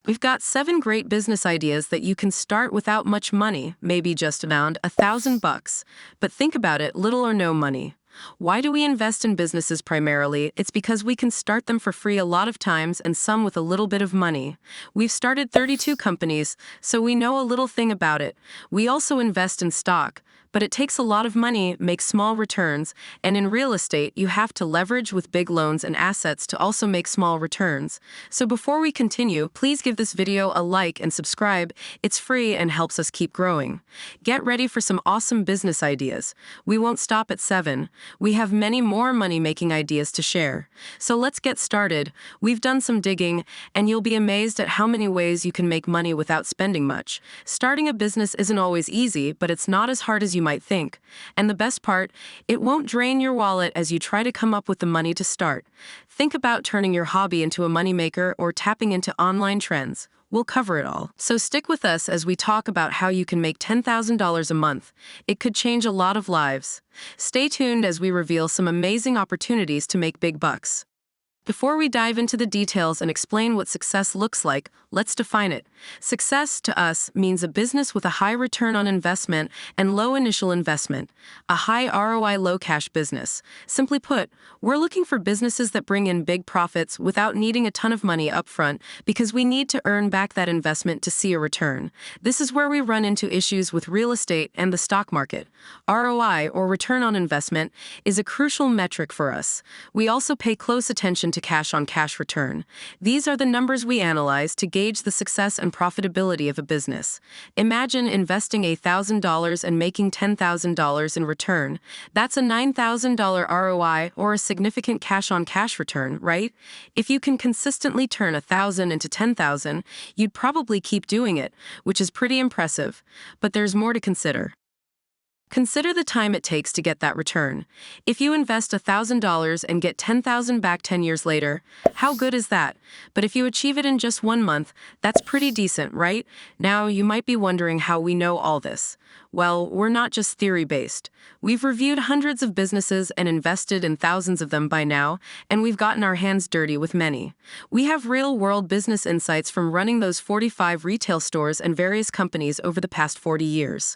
We've got 7 great business ideas that you can start without much money, maybe just around $1,000. But think about it, little or no money. Why do we invest in businesses primarily? It's because we can start them for free a lot of times and some with a little bit of money. We've started 32 companies, so we know a little thing about it. We also invest in stock, but it takes a lot of money, makes small returns, and in real estate, you have to leverage with big loans and assets to also make small returns. So before we continue, please give this video a like and subscribe. It's free and helps us keep growing. Get ready for some awesome business ideas. We won't stop at 7. We have many more money-making ideas to share. So let's get started. We've done some digging, and you'll be amazed at how many ways you can make money without spending much. Starting a business isn't always easy, but it's not as hard as you might think. And the best part, it won't drain your wallet as you try to come up with the money to start. Think about turning your hobby into a moneymaker or tapping into online trends. We'll cover it all. So stick with us as we talk about how you can make $10,000 a month. It could change a lot of lives. Stay tuned as we reveal some amazing opportunities to make big bucks. Before we dive into the details and explain what success looks like, let's define it. Success, to us, means a business with a high return on investment and low initial investment. A high ROI, low cash business. Simply put, we're looking for businesses that bring in big profits without needing a ton of money upfront because we need to earn back that investment to see a return. This is where we run into issues with real estate and the stock market. ROI, or return on investment, is a crucial metric for us. We also pay close attention to cash-on-cash return. These are the numbers we analyze to gauge the success and profitability of a business. Imagine investing $1,000 and making $10,000 in return. That's a $9,000 ROI or a significant cash-on-cash return, right? If you can consistently turn $1,000 into $10,000, you'd probably keep doing it, which is pretty impressive. But there's more to consider. Consider the time it takes to get that return. If you invest $1,000 and get $10,000 back 10 years later, how good is that? But if you achieve it in just 1 month, that's pretty decent, right? Now, you might be wondering how we know all this. Well, we're not just theory-based. We've reviewed hundreds of businesses and invested in thousands of them by now, and we've gotten our hands dirty with many. We have real-world business insights from running those 45 retail stores and various companies over the past 40 years.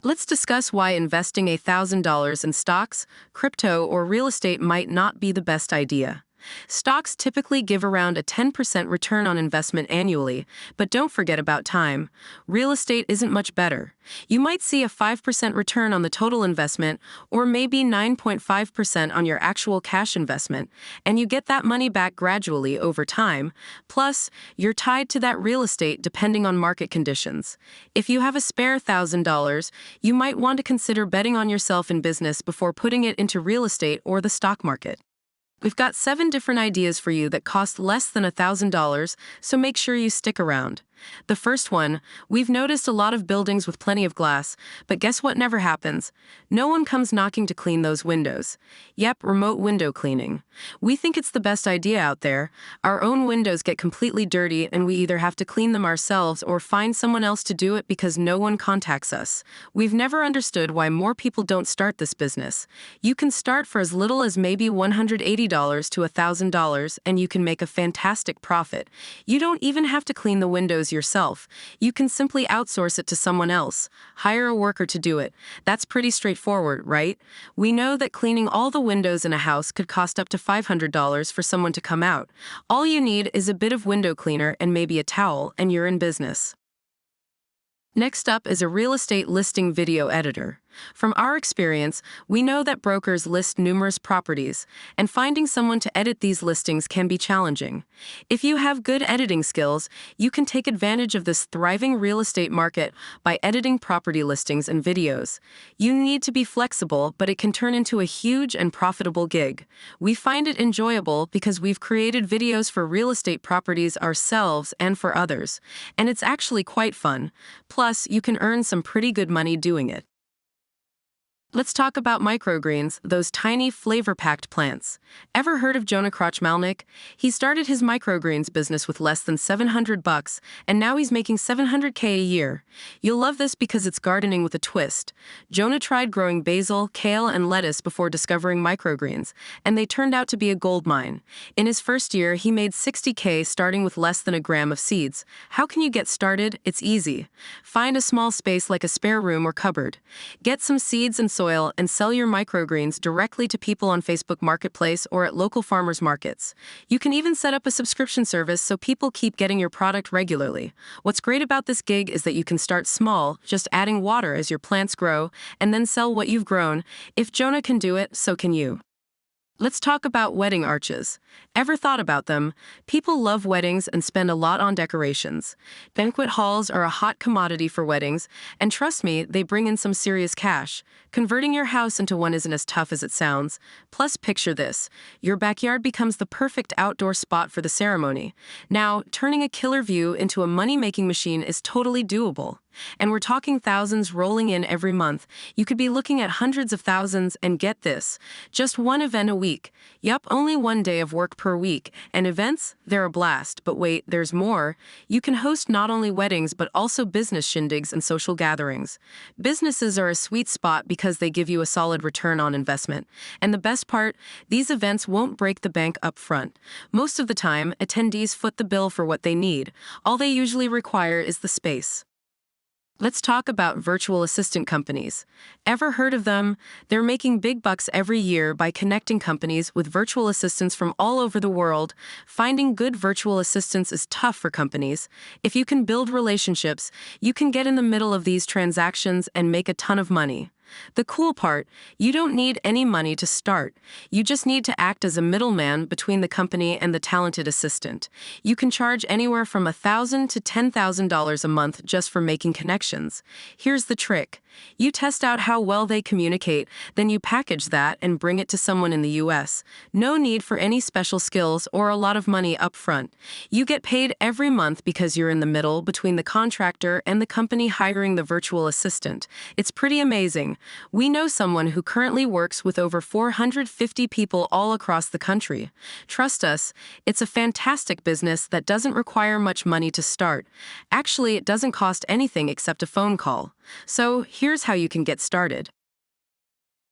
Let's discuss why investing $1,000 in stocks, crypto, or real estate might not be the best idea. Stocks typically give around a 10% return on investment annually, but don't forget about time. Real estate isn't much better. You might see a 5% return on the total investment, or maybe 9.5% on your actual cash investment, and you get that money back gradually over time. Plus, you're tied to that real estate depending on market conditions. If you have a spare $1,000, you might want to consider betting on yourself in business before putting it into real estate or the stock market. We've got 7 different ideas for you that cost less than $1,000, so make sure you stick around. The first one, we've noticed a lot of buildings with plenty of glass, but guess what never happens? No one comes knocking to clean those windows. Yep, remote window cleaning. We think it's the best idea out there. Our own windows get completely dirty and we either have to clean them ourselves or find someone else to do it because no one contacts us. We've never understood why more people don't start this business. You can start for as little as maybe $180 to $1,000 and you can make a fantastic profit. You don't even have to clean the windows yourself. You can simply outsource it to someone else. Hire a worker to do it. That's pretty straightforward, right? We know that cleaning all the windows in a house could cost up to $500 for someone to come out. All you need is a bit of window cleaner and maybe a towel, and you're in business. Next up is a real estate listing video editor. From our experience, we know that brokers list numerous properties, and finding someone to edit these listings can be challenging. If you have good editing skills, you can take advantage of this thriving real estate market by editing property listings and videos. You need to be flexible, but it can turn into a huge and profitable gig. We find it enjoyable because we've created videos for real estate properties ourselves and for others, and it's actually quite fun. Plus, you can earn some pretty good money doing it. Let's talk about microgreens, those tiny, flavor-packed plants. Ever heard of Jonah Krochmalnik? He started his microgreens business with less than $700, and now he's making $700K a year. You'll love this because it's gardening with a twist. Jonah tried growing basil, kale, and lettuce before discovering microgreens, and they turned out to be a gold mine. In his first year, he made $60K starting with less than a gram of seeds. How can you get started? It's easy. Find a small space like a spare room or cupboard. Get some seeds and soil and sell your microgreens directly to people on Facebook Marketplace or at local farmers markets. You can even set up a subscription service so people keep getting your product regularly. What's great about this gig is that you can start small, just adding water as your plants grow, and then sell what you've grown. If Jonah can do it, so can you. Let's talk about wedding arches. Ever thought about them? People love weddings and spend a lot on decorations. Banquet halls are a hot commodity for weddings, and trust me, they bring in some serious cash. Converting your house into one isn't as tough as it sounds. Plus, picture this. Your backyard becomes the perfect outdoor spot for the ceremony. Now, turning a killer view into a money-making machine is totally doable. And we're talking thousands rolling in every month. You could be looking at hundreds of thousands, and get this, just one event a week. Yup, only one day of work per week. And events? They're a blast. But wait, there's more. You can host not only weddings, but also business shindigs and social gatherings. Businesses are a sweet spot because they give you a solid return on investment. And the best part, these events won't break the bank up front. Most of the time, attendees foot the bill for what they need. All they usually require is the space. Let's talk about virtual assistant companies. Ever heard of them? They're making big bucks every year by connecting companies with virtual assistants from all over the world. Finding good virtual assistants is tough for companies. If you can build relationships, you can get in the middle of these transactions and make a ton of money. The cool part, you don't need any money to start. You just need to act as a middleman between the company and the talented assistant. You can charge anywhere from $1,000 to $10,000 a month just for making connections. Here's the trick. You test out how well they communicate, then you package that and bring it to someone in the US. No need for any special skills or a lot of money up front. You get paid every month because you're in the middle between the contractor and the company hiring the virtual assistant. It's pretty amazing. We know someone who currently works with over 450 people all across the country. Trust us, it's a fantastic business that doesn't require much money to start. Actually, it doesn't cost anything except a phone call. So, here's how you can get started.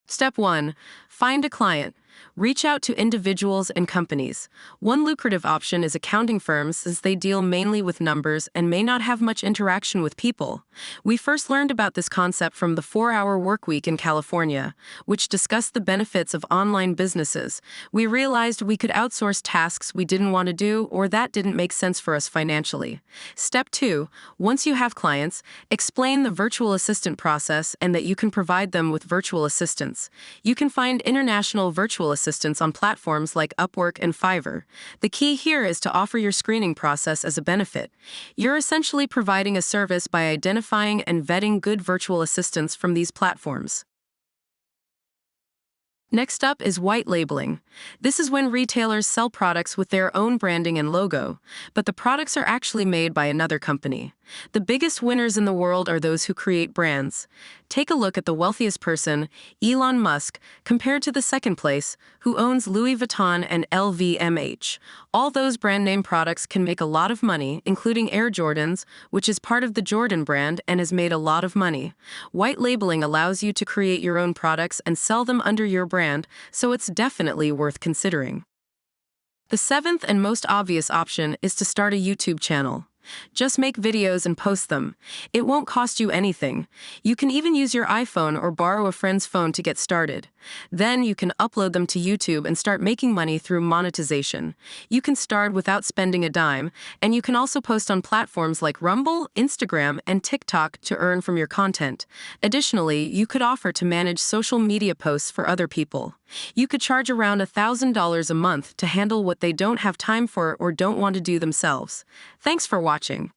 Step 1. Find a client. Reach out to individuals and companies. One lucrative option is accounting firms, since they deal mainly with numbers and may not have much interaction with people. We first learned about this concept from the 4-Hour Workweek in California, which discussed the benefits of online businesses. We realized we could outsource tasks we didn't want to do or that didn't make sense for us financially. Step 2. Once you have clients, explain the virtual assistant process and that you can provide them with virtual assistants. You can find international virtual assistants on platforms like Upwork and Fiverr. The key here is to offer your screening process as a benefit. You're essentially providing a service by identifying and vetting good virtual assistants from these platforms. Next up is white labeling. This is when retailers sell products with their own branding and logo, but the products are actually made by another company. The biggest winners in the world are those who create brands. Take a look at the wealthiest person, Elon Musk, compared to the second place, who owns Louis Vuitton and LVMH. All those brand name products can make a lot of money, including Air Jordans, which is part of the Jordan brand and has made a lot of money. White labeling allows you to create your own products and sell them under your brand, so it's definitely worth considering. The seventh and most obvious option is to start a YouTube channel. Just make videos and post them. It won't cost you anything. You can even use your iPhone or borrow a friend's phone to get started. Then you can upload them to YouTube and start making money through monetization. You can start without spending a dime, and you can also post on platforms like Rumble, Instagram, and TikTok to earn from your content. Additionally, you could offer to manage social media posts for other people. You could charge around $1,000 a month to handle what they don't have time for or don't want to do themselves. Thanks for watching.